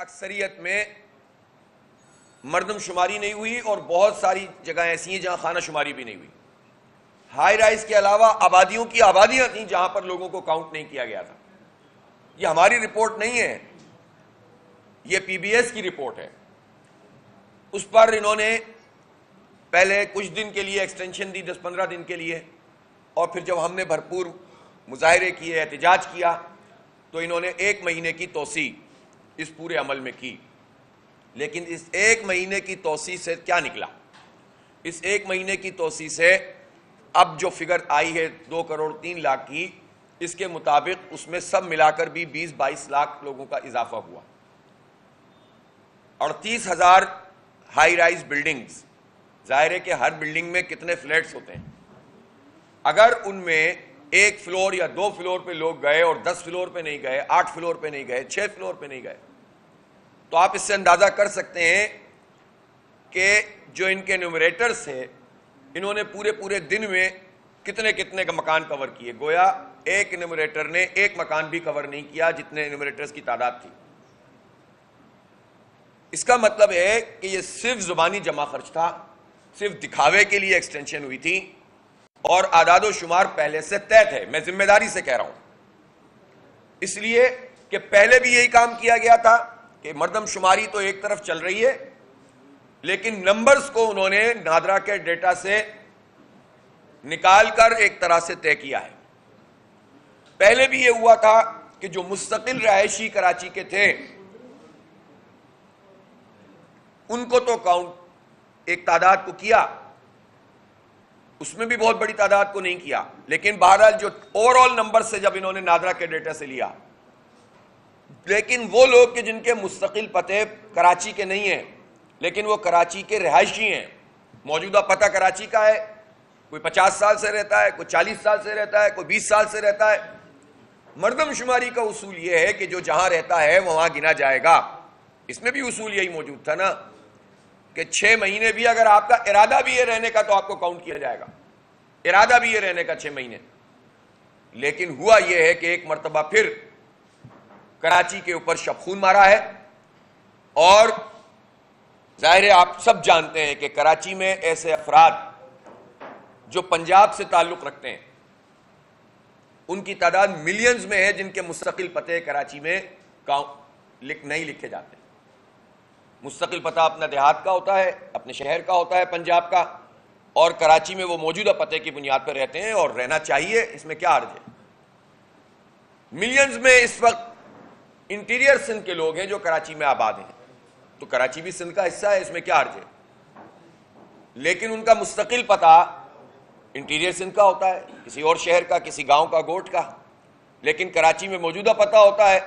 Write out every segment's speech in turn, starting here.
اکثریت میں مردم شماری نہیں ہوئی اور بہت ساری جگہیں ایسی ہیں جہاں خانہ شماری بھی نہیں ہوئی. ہائی رائز کے علاوہ آبادیوں کی آبادیاں تھیں جہاں پر لوگوں کو کاؤنٹ نہیں کیا گیا تھا. یہ ہماری رپورٹ نہیں ہے, یہ پی بی ایس کی رپورٹ ہے. اس پر انہوں نے پہلے کچھ دن کے لیے ایکسٹینشن دی, 10-15 دن کے لیے, اور پھر جب ہم نے بھرپور مظاہرے کیے, احتجاج کیا, تو انہوں نے 1 مہینے کی توسیع اس پورے عمل میں کی. لیکن اس 1 مہینے کی توسیع سے کیا نکلا؟ اس 1 مہینے کی توسیع سے اب جو فگر آئی ہے 2 کروڑ 3 لاکھ کی, اس کے مطابق اس میں سب ملا کر بھی 20-22 لاکھ لوگوں کا اضافہ ہوا. 38,000 ہائی رائز بلڈنگز, ظاہر ہے کہ ہر بلڈنگ میں کتنے فلیٹس ہوتے ہیں. اگر ان میں 1 فلور یا 2 فلور پہ لوگ گئے اور 10 فلور پہ نہیں گئے, 8 فلور پہ نہیں گئے, 6 فلور پہ نہیں گئے, تو آپ اس سے اندازہ کر سکتے ہیں کہ جو ان کے نیومریٹرز ہیں انہوں نے پورے دن میں کتنے کا مکان کور کیے. گویا ایک نیومریٹر نے 1 مکان بھی کور نہیں کیا جتنے نیومریٹرز کی تعداد تھی. اس کا مطلب ہے کہ یہ صرف زبانی جمع خرچ تھا, صرف دکھاوے کے لیے ایکسٹینشن ہوئی تھی, اور اعداد و شمار پہلے سے طے تھے. میں ذمہ داری سے کہہ رہا ہوں, اس لیے کہ پہلے بھی یہی کام کیا گیا تھا کہ مردم شماری تو ایک طرف چل رہی ہے, لیکن نمبرز کو انہوں نے نادرا کے ڈیٹا سے نکال کر ایک طرح سے طے کیا ہے. پہلے بھی یہ ہوا تھا کہ جو مستقل رہائشی کراچی کے تھے ان کو تو کاؤنٹ ایک تعداد کو کیا, اس میں بھی بہت بڑی تعداد کو نہیں کیا, لیکن بہرحال جو اوور آل نمبر سے جب انہوں نے نادرا کے ڈیٹا سے لیا, لیکن وہ لوگ کہ جن کے مستقل پتے کراچی کے نہیں ہیں لیکن وہ کراچی کے رہائشی ہیں, موجودہ پتہ کراچی کا ہے, کوئی 50 سال سے رہتا ہے, کوئی 40 سال سے رہتا ہے, کوئی 20 سال سے رہتا ہے. مردم شماری کا اصول یہ ہے کہ جو جہاں رہتا ہے وہاں گنا جائے گا. اس میں بھی اصول یہی موجود تھا نا کہ 6 مہینے بھی اگر آپ کا ارادہ بھی یہ رہنے کا تو آپ کو کاؤنٹ کیا جائے گا, ارادہ بھی یہ رہنے کا 6 مہینے. لیکن ہوا یہ ہے کہ ایک مرتبہ پھر کراچی کے اوپر شبخون مارا ہے, اور ظاہر ہے آپ سب جانتے ہیں کہ کراچی میں ایسے افراد جو پنجاب سے تعلق رکھتے ہیں ان کی تعداد ملینز میں ہے جن کے مستقل پتے کراچی میں نہیں لکھے جاتے. مستقل پتہ اپنا دیہات کا ہوتا ہے, اپنے شہر کا ہوتا ہے, پنجاب کا, اور کراچی میں وہ موجودہ پتے کی بنیاد پر رہتے ہیں, اور رہنا چاہیے, اس میں کیا عرض ہے. ملینز میں اس وقت انٹیریئر سندھ کے لوگ ہیں جو کراچی میں آباد ہیں, تو کراچی بھی سندھ کا حصہ ہے, اس میں کیا عرض ہے. لیکن ان کا مستقل پتہ انٹیریئر سندھ کا ہوتا ہے, کسی اور شہر کا, کسی گاؤں کا, گوٹھ کا, لیکن کراچی میں موجودہ پتہ ہوتا ہے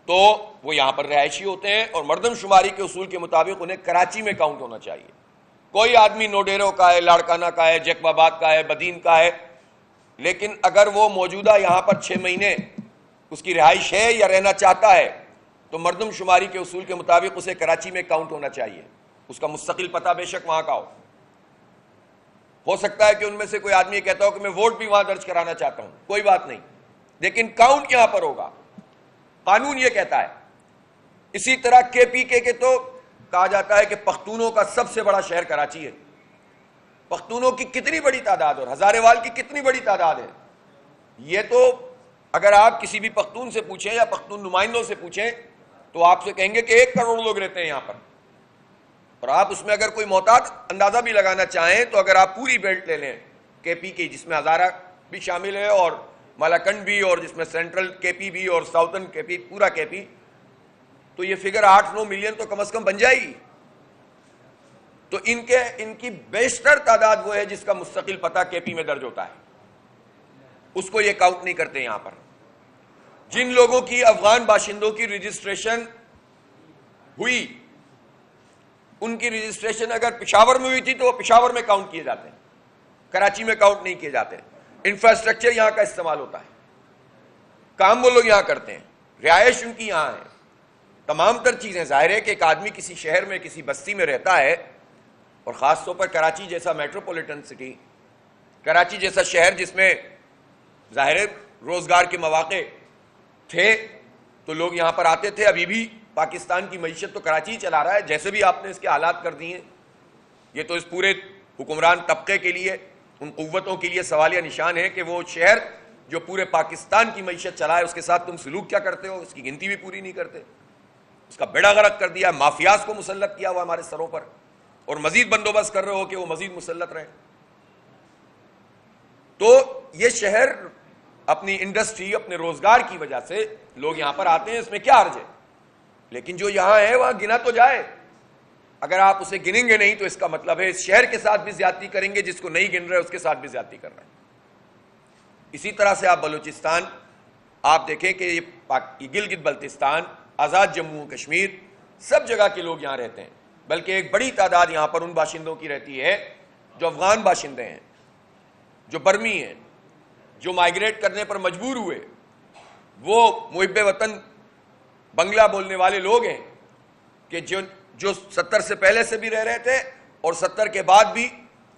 تو وہ یہاں پر رہائشی ہوتے ہیں, اور مردم شماری کے اصول کے مطابق انہیں کراچی میں کاؤنٹ ہونا چاہیے. کوئی آدمی نوڈیرو کا ہے, لاڑکانہ کا ہے, جیکب آباد کا ہے, بدین کا ہے, لیکن اگر وہ موجودہ یہاں پر 6 مہینے اس کی رہائش ہے یا رہنا چاہتا ہے تو مردم شماری کے اصول کے مطابق اسے کراچی میں کاؤنٹ ہونا چاہیے. اس کا مستقل پتہ بے شک وہاں کا ہو سکتا ہے کہ ان میں سے کوئی آدمی کہتا ہو کہ میں ووٹ بھی وہاں درج کرانا چاہتا ہوں, کوئی بات نہیں, لیکن کاؤنٹ یہاں پر ہوگا, قانون یہ کہتا ہے. اسی طرح کے پی کے تو کہا جاتا ہے کہ پختونوں کا سب سے بڑا شہر کراچی ہے. پختونوں کی کتنی بڑی تعداد اور ہزارے وال کی کتنی بڑی تعداد ہے, یہ تو اگر آپ کسی بھی پختون سے پوچھیں یا پختون نمائندوں سے پوچھیں تو آپ سے کہیں گے کہ 1 کروڑ لوگ رہتے ہیں یہاں پر. اور آپ اس میں اگر کوئی محتاط اندازہ بھی لگانا چاہیں تو اگر آپ پوری بیلٹ لے لیں کے پی کی, جس میں ہزارہ بھی شامل ہے اور مالاکنڈ بھی, اور جس میں سینٹرل کے پی بھی اور ساؤتھن کے پی, پورا کے پی, تو یہ فگر 8-9 ملین تو کم از کم بن جائے گی. تو ان کی بیشتر تعداد وہ ہے جس کا مستقل پتہ کے پی میں درج ہوتا ہے, اس کو یہ کاؤنٹ نہیں کرتے یہاں پر. جن لوگوں کی افغان باشندوں کی رجسٹریشن ہوئی, ان کی رجسٹریشن اگر پشاور میں ہوئی تھی تو وہ پشاور میں کاؤنٹ کیے جاتے ہیں, کراچی میں کاؤنٹ نہیں کیے جاتے. انفراسٹرکچر یہاں کا استعمال ہوتا ہے, کام وہ لوگ یہاں کرتے ہیں, رہائش ان کی یہاں ہے, تمام تر چیزیں. ظاہر ہے کہ ایک آدمی کسی شہر میں کسی بستی میں رہتا ہے, اور خاص طور پر کراچی جیسا میٹروپولیٹن سٹی, کراچی جیسا شہر جس میں ظاہر روزگار کے مواقع تھے تو لوگ یہاں پر آتے تھے, ابھی بھی پاکستان کی معیشت تو کراچی ہی چلا رہا ہے، جیسے بھی آپ نے اس کے حالات کر دیے. یہ تو اس پورے حکمران طبقے کے لیے، ان قوتوں کے لیے سوالیہ نشان ہے کہ وہ شہر جو پورے پاکستان کی معیشت چلائے اس کے ساتھ تم سلوک کیا کرتے ہو، اس کی گنتی بھی پوری نہیں کرتے. اس کا بیڑا غرق کر دیا، مافیاز کو مسلط کیا ہوا ہمارے سروں پر، اور مزید بندوبست کر رہے ہو کہ وہ مزید مسلط رہیں. تو یہ شہر اپنی انڈسٹری، اپنے روزگار کی وجہ سے لوگ یہاں پر آتے ہیں، اس میں کیا حرج ہے؟ لیکن جو یہاں ہے وہاں گنا تو جائے. اگر آپ اسے گنیں گے نہیں تو اس کا مطلب ہے اس شہر کے ساتھ بھی زیادتی کریں گے، جس کو نہیں گن رہے اس کے ساتھ بھی زیادتی کر رہے ہیں. اسی طرح سے آپ بلوچستان آپ دیکھیں کہ یہ گلگت بلتستان، آزاد جموں کشمیر، سب جگہ کے لوگ یہاں رہتے ہیں. بلکہ ایک بڑی تعداد یہاں پر ان باشندوں کی رہتی ہے جو افغان باشندے ہیں، جو برمی ہیں، جو مائیگریٹ کرنے پر مجبور ہوئے، وہ محب وطن بنگلہ بولنے والے لوگ ہیں کہ جو 70 سے پہلے سے بھی رہ رہے تھے اور 70 کے بعد بھی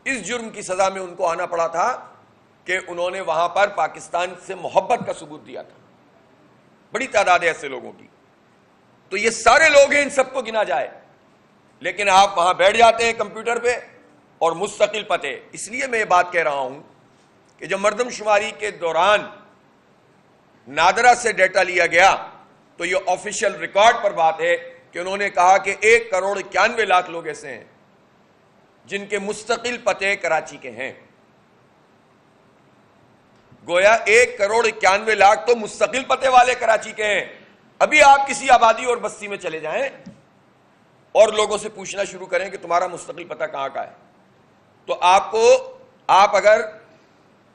اس جرم کی سزا میں ان کو آنا پڑا تھا کہ انہوں نے وہاں پر پاکستان سے محبت کا ثبوت دیا تھا. بڑی تعداد ہے ایسے لوگوں کی. تو یہ سارے لوگ ہیں، ان سب کو گنا جائے، لیکن آپ وہاں بیٹھ جاتے ہیں کمپیوٹر پہ اور مستقل پتے. اس لیے میں یہ بات کہہ رہا ہوں کہ جب مردم شماری کے دوران نادرا سے ڈیٹا لیا گیا تو یہ آفیشیل ریکارڈ پر بات ہے کہ انہوں نے کہا کہ 1,91,00,000 لوگ ایسے ہیں جن کے مستقل پتے کراچی کے ہیں. گویا 1,91,00,000 تو مستقل پتے والے کراچی کے ہیں. ابھی آپ کسی آبادی اور بستی میں چلے جائیں اور لوگوں سے پوچھنا شروع کریں کہ تمہارا مستقل پتہ کہاں کا ہے، تو آپ اگر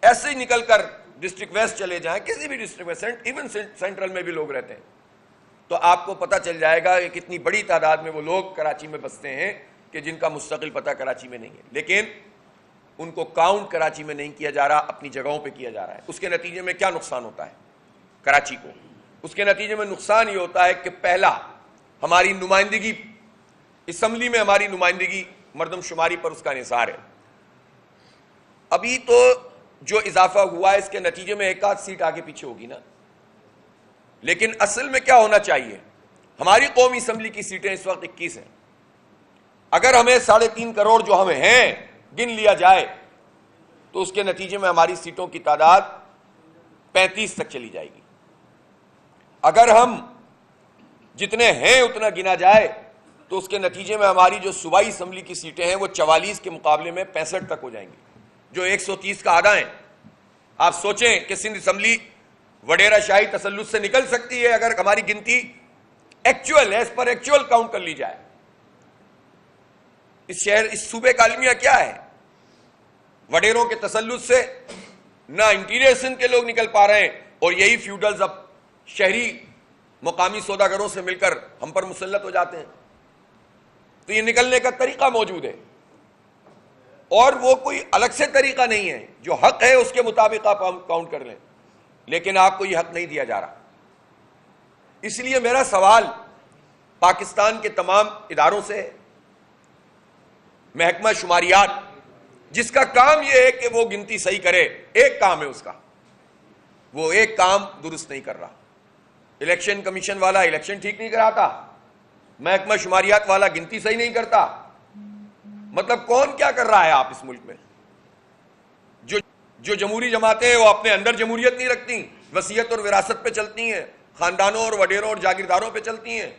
ایسے ہی نکل کر ڈسٹرکٹ ویسٹ چلے جائیں، کسی بھی ڈسٹرکٹ ویسٹ، ایون سینٹرل میں بھی لوگ رہتے ہیں، تو آپ کو پتہ چل جائے گا کہ کتنی بڑی تعداد میں وہ لوگ کراچی میں بستے ہیں کہ جن کا مستقل پتہ کراچی میں نہیں ہے. لیکن ان کو کاؤنٹ کراچی میں نہیں کیا جا رہا، اپنی جگہوں پہ کیا جا رہا ہے. اس کے نتیجے میں کیا نقصان ہوتا ہے کراچی کو؟ اس کے نتیجے میں نقصان یہ ہوتا ہے کہ پہلا، ہماری نمائندگی اسمبلی میں، ہماری نمائندگی مردم شماری پر اس کا انحصار ہے. ابھی تو جو اضافہ ہوا ہے اس کے نتیجے میں 1 آدھ سیٹ آگے پیچھے ہوگی نا، لیکن اصل میں کیا ہونا چاہیے؟ ہماری قومی اسمبلی کی سیٹیں اس وقت 21 ہیں. اگر ہمیں 3.5 کروڑ جو ہمیں ہیں گن لیا جائے تو اس کے نتیجے میں ہماری سیٹوں کی تعداد 35 تک چلی جائے گی. اگر ہم جتنے ہیں اتنا گنا جائے تو اس کے نتیجے میں ہماری جو صوبائی اسمبلی کی سیٹیں ہیں وہ 44 کے مقابلے میں 65 تک ہو جائیں گی، جو 130 کا آدھا ہیں. آپ سوچیں کہ سندھ اسمبلی وڈیرا شاہی تسلط سے نکل سکتی ہے اگر ہماری گنتی actual as per actual count کر لی جائے. اس صوبے کا المیہ کیا ہے؟ وڈیروں کے تسلط سے نہ انٹیریئر سندھ کے لوگ نکل پا رہے ہیں، اور یہی فیوڈلز اب شہری مقامی سوداگروں سے مل کر ہم پر مسلط ہو جاتے ہیں. تو یہ نکلنے کا طریقہ موجود ہے، اور وہ کوئی الگ سے طریقہ نہیں ہے. جو حق ہے اس کے مطابق آپ کاؤنٹ کر لیں، لیکن آپ کو یہ حق نہیں دیا جا رہا. اس لیے میرا سوال پاکستان کے تمام اداروں سے ہے. محکمہ شماریات جس کا کام یہ ہے کہ وہ گنتی صحیح کرے، ایک کام ہے اس کا، وہ ایک کام درست نہیں کر رہا. الیکشن کمیشن والا الیکشن ٹھیک نہیں کراتا، محکمہ شماریات والا گنتی صحیح نہیں کرتا. مطلب کون کیا کر رہا ہے آپ اس ملک میں؟ جو جمہوری جماعتیں ہیں وہ اپنے اندر جمہوریت نہیں رکھتی، وصیت اور وراثت پہ چلتی ہیں، خاندانوں اور وڈیروں اور جاگیرداروں پہ چلتی ہیں.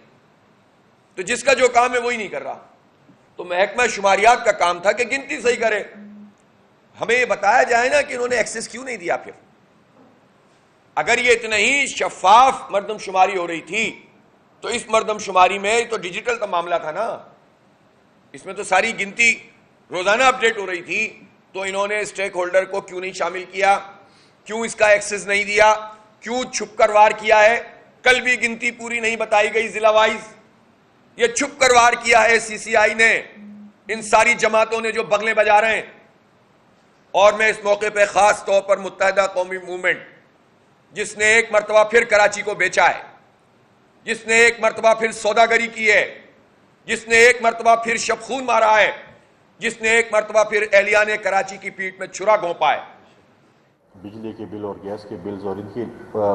تو جس کا جو کام ہے وہی نہیں کر رہا. تو محکمہ شماریات کا کام تھا کہ گنتی صحیح کرے. ہمیں یہ بتایا جائے نا کہ انہوں نے ایکسس کیوں نہیں دیا. پھر اگر یہ اتنا ہی شفاف مردم شماری ہو رہی تھی تو اس مردم شماری میں تو ڈیجیٹل کا معاملہ تھا نا، اس میں تو ساری گنتی روزانہ اپڈیٹ ہو رہی تھی. تو انہوں نے اسٹیک ہولڈر کو کیوں نہیں شامل کیا؟ کیوں اس کا ایکسس نہیں دیا؟ کیوں چھپ کر وار کیا ہے؟ کل بھی گنتی پوری نہیں بتائی گئی ضلع وائز. یہ چھپ کر وار کیا ہے سی سی آئی نے، ان ساری جماعتوں نے جو بغلیں بجا رہے ہیں. اور میں اس موقع پہ خاص طور پر متحدہ قومی موومنٹ جس نے ایک مرتبہ پھر کراچی کو بیچا ہے، جس نے ایک مرتبہ پھر سوداگری کی ہے، جس نے ایک مرتبہ پھر شب خون مارا ہے، جس نے ایک مرتبہ پھر اہلیان کراچی کی پیٹھ میں چھرا گھونپا ہے. بجلی کے بل اور گیس کے بلز اور ان کی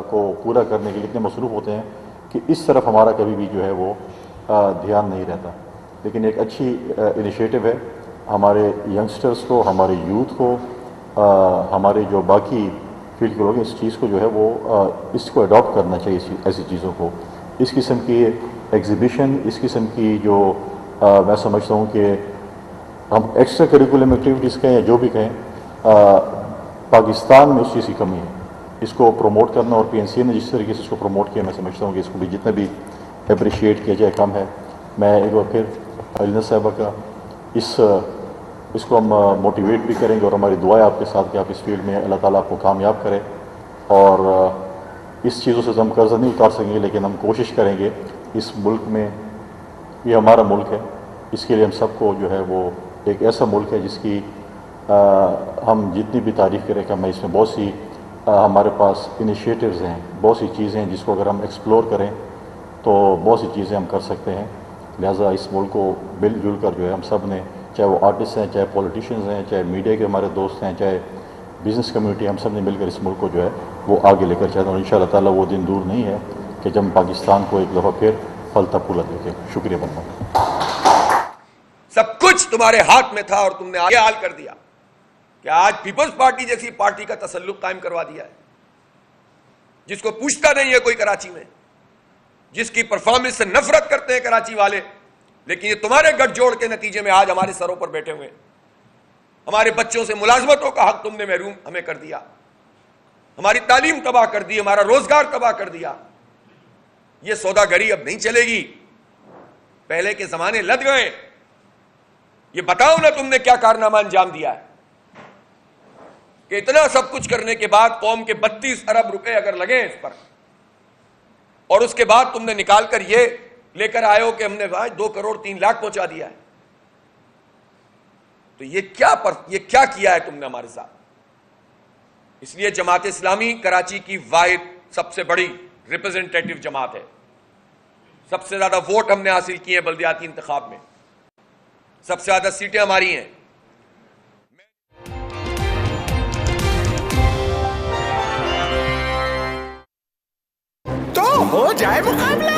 کو پورا کرنے کے لیے اتنے مصروف ہوتے ہیں کہ اس طرف ہمارا کبھی بھی جو ہے وہ دھیان نہیں رہتا. لیکن ایک اچھی انیشیٹو ہے ہمارے ینگسٹرز کو, ہمارے یوتھ کو, ہمارے جو باقی فیلڈ کے لوگ ہیں, اس چیز کو جو ہے وہ اس کو اڈاپٹ کرنا چاہیے, ایسی چیزوں کو. اس قسم کی ایگزیبیشن, اس قسم کی جو میں سمجھتا ہوں کہ ہم ایکسٹرا کریکولم ایکٹیویٹیز کہیں یا جو بھی کہیں, پاکستان میں اس چیز کی کمی ہے. اس کو پروموٹ کرنا, اور پی این سی نے جس طریقے سے اس کو پروموٹ کیا, میں سمجھتا ہوں کہ اس کو بھی جتنا بھی اپریشیٹ کیا جائے کم ہے. میں ایک بار پھر علینہ صاحبہ کا اس کو ہم موٹیویٹ بھی کریں گے, اور ہماری دعائیں آپ کے ساتھ کہ آپ اس فیلڈ میں اللہ تعالیٰ آپ کو کامیاب کرے. اور اس چیزوں سے ہم قرض نہیں اتار سکیں گے, لیکن ہم کوشش کریں گے اس ملک میں, یہ ہمارا ملک ہے, اس کے لیے ہم سب کو جو ہے وہ ایک ایسا ملک ہے جس کی ہم جتنی بھی تعریف کریں کہ ہمیں اس میں بہت سی ہمارے پاس انیشیٹوز ہیں, بہت سی چیزیں ہیں جس کو اگر ہم ایکسپلور کریں تو بہت سی چیزیں ہم کر سکتے ہیں. لہٰذا اس ملک کو مل جل کر جو ہے ہم سب نے, چاہے وہ آرٹسٹ ہیں, چاہے پولیٹیشینز ہیں, چاہے میڈیا کے ہمارے دوست ہیں, چاہے بزنس کمیونٹی, ہم سب نے مل کر اس ملک کو جو ہے وہ آگے لے کر چاہتے ہیں. اور ان شاء اللہ تعالیٰ وہ دن دور نہیں ہے کہ جب ہم پاکستان کو ایک دفعہ پھر پھلتا پھولا دیکھیں. شکریہ بندہ. سب کچھ تمہارے ہاتھ میں تھا اور تم نے آگے حال کر دیا کہ آج پیپلز پارٹی جیسی پارٹی کا تسلط قائم کروا دیا ہے, جس کو پوچھتا نہیں ہے کوئی کراچی میں, جس کی پرفارمنس سے نفرت کرتے ہیں کراچی والے. لیکن یہ تمہارے گٹھ جوڑ کے نتیجے میں آج ہمارے سروں پر بیٹھے ہوئے, ہمارے بچوں سے ملازمتوں کا حق تم نے محروم ہمیں کر دیا, ہماری تعلیم تباہ کر دی, ہمارا روزگار تباہ کر دیا. یہ سوداگری اب نہیں چلے گی, پہلے کے زمانے لد گئے. یہ بتاؤ نا تم نے کیا کارنامہ انجام دیا ہے کہ اتنا سب کچھ کرنے کے بعد قوم کے 32 ارب روپے اگر لگے اس پر, اور اس کے بعد تم نے نکال کر یہ لے کر آئے ہو کہ ہم نے 2 کروڑ 3 لاکھ پہنچا دیا ہے. تو یہ کیا کیا ہے تم نے ہمارے ساتھ. اس لیے جماعت اسلامی کراچی کی واحد سب سے بڑی ریپرزینٹیٹو جماعت ہے. سب سے زیادہ ووٹ ہم نے حاصل کیے ہیں بلدیاتی انتخاب میں, سب سے زیادہ سیٹیں ہماری ہیں. تو ہو جائے مقابلہ.